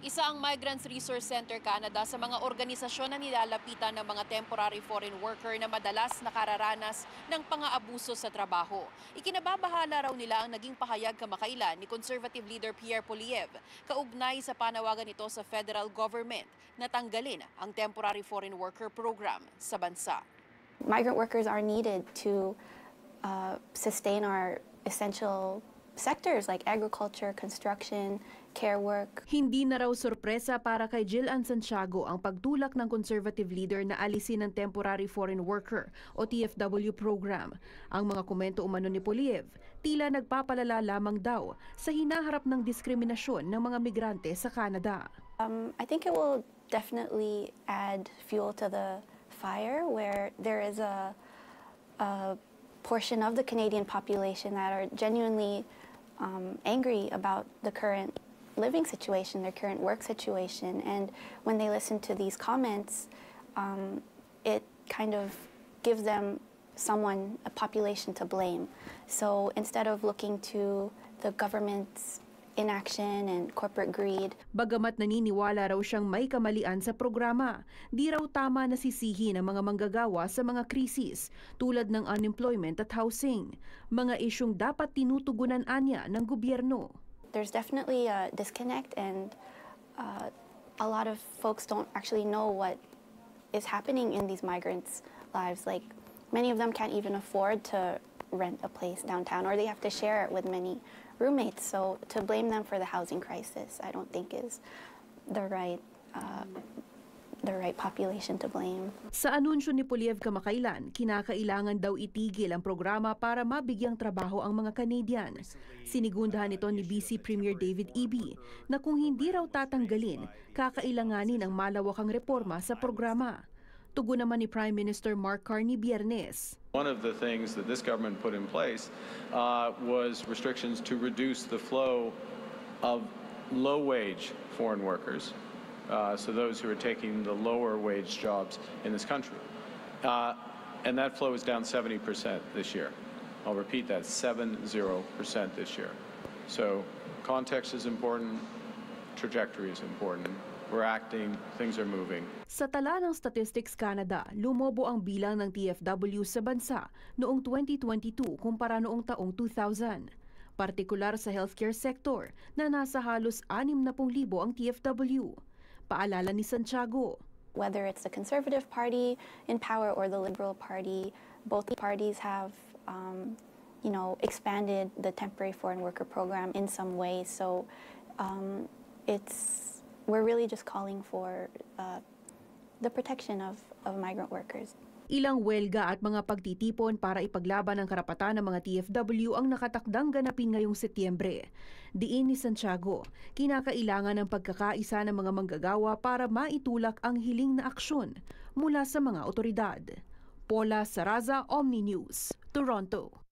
Isa ang Migrants Resource Center Canada sa mga organisasyon na nilalapitan ng mga temporary foreign worker na madalas nakararanas ng pang-aabuso sa trabaho. Ikinababahala raw nila ang naging pahayag kamakailan ni Conservative leader Pierre Poilievre kaugnay sa panawagan nito sa federal government na tanggalin ang temporary foreign worker program sa bansa. Migrant workers are needed to sustain our essential sectors like agriculture, construction, care work. Hindi na raw sorpresa para kay Jill Ann Santiago ang pagtulak ng conservative leader na alisin ang temporary foreign worker o TFW program. Ang mga komento umano ni Poilievre tila nagpapalala lamang daw sa hinaharap ng diskriminasyon ng mga migrante sa Canada. I think it will definitely add fuel to the fire where there is a portion of the Canadian population that are genuinely angry about the current living situation, their current work situation. And when they listen to these comments, it kind of gives them a population to blame. So instead of looking to the government's inaction and corporate greed. Bagamat naniniwala raw siyang may kamalian sa programa, di raw tama na sisihin ang mga manggagawa sa mga krisis tulad ng unemployment at housing, mga isyung dapat tinutugunan anya ng gobyerno. There's definitely a disconnect and a lot of folks don't actually know what is happening in these migrants' lives. Like many of them can't even afford to rent a place downtown or they have to share it with many roommates. So to blame them for the housing crisis, I don't think is the right population to blame. Sa anunsyo ni Poilievre kamakailan, kinakailangan daw itigil ang programa para mabigyang trabaho ang mga Canadian. Sinigundahan ito ni BC Premier David Eby na kung hindi raw tatanggalin, kakailanganin ang malawakang reforma sa programa. Tugon naman ni Prime Minister Mark Carney Biyernes. One of the things that this government put in place was restrictions to reduce the flow of low-wage foreign workers, so those who are taking the lower-wage jobs in this country. And that flow is down 70% this year. I'll repeat that, 70% this year. So context is important, trajectory is important. We're acting, things are moving. Sa tala ng Statistics Canada, lumobo ang bilang ng TFW sa bansa noong 2022 kumpara noong taong 2000. Partikular sa healthcare sector na nasa halos 60,000 ang TFW. Paalala ni Santiago. Whether it's the Conservative Party in power or the Liberal Party, both parties have expanded the temporary foreign worker program in some ways. So we're really just calling for the protection of migrant workers. Ilang welga at mga pagtitipon para ipaglaban ang karapatan ng mga TFW ang nakatakdang ganapin ngayong Setyembre. Diin ni Santiago, kinakailangan ng pagkakaisa ng mga manggagawa para maitulak ang hiling na aksyon mula sa mga otoridad. Paula Saraza, Omni News, Toronto.